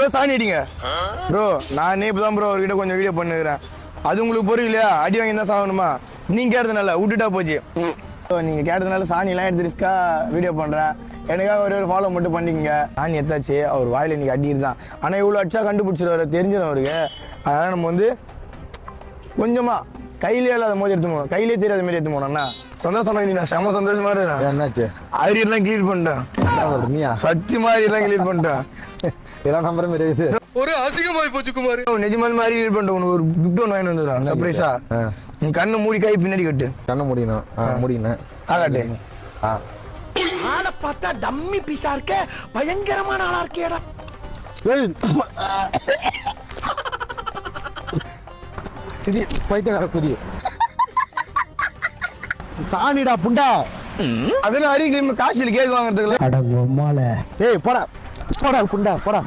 Bro சாணி அடிங்க bro. நானே இப்பதான் ப்ரோ அவர்கிட்ட கொஞ்சம் வீடியோ பண்ணுகிறேன். அது உங்களுக்கு பொருள் இல்லையா? அடி வாங்கி தான் சாகணுமா? நீங்க கேட்டதுனால விட்டுட்டா போச்சு. நீங்க கேட்டதுனால சாணி எல்லாம் எடுத்து ரிஸ்கா வீடியோ பண்றேன். எனக்காக ஒரு ஃபாலோ மட்டும் பண்ணிக்கங்க. சாணி எத்தாச்சு அவர் வாயில இன்னைக்கு அடிக்கிறது தான். ஆனா இவ்வளவு அடிச்சா கண்டுபிடிச்சிருவாரு, தெரிஞ்சிடும் அவருக்கு. அதனால நம்ம வந்து கொஞ்சமா கையிலே இல்லாத போது எடுத்து போகணும், கையிலே தெரியாத மாதிரி எடுத்து போனோம்னா சந்தோஷம். நான் செம சந்தோஷமா இருக்கேன். என்னாச்சு? அரியெல்லாம் கிளியர் பண்ணிட்டேன். நீயா சத்தியமா அரியெல்லாம் கிளியர் பண்ணிட்டேன். இதெல்லாம் நம்புற மாதிரி இருக்குது. ஒரு அசிங்கமாய் போச்சு குமார். நிஜமான மாதிரி கிளியர் பண்ணிட்டு ஒரு கிஃப்ட் ஒன்று வாங்கி வந்துடுறான் சர்ப்ரைஸா. நீ கண்ணை மூடி கை பின்னாடி கட்டு. கண்ணை முடியணும். முடியணும். ஆகாட்டு. ஆளை பார்த்தா டம்மி பீஸா இருக்க, பயங்கரமான ஆளா இருக்கேடா. பைத்தியக்கார குதி சாணிடா புண்டா. அதெல்லாம் அரிய காசு கேக் வாங்குறதுக்குள்ள ஏய் போடா போடா புண்டா போடா.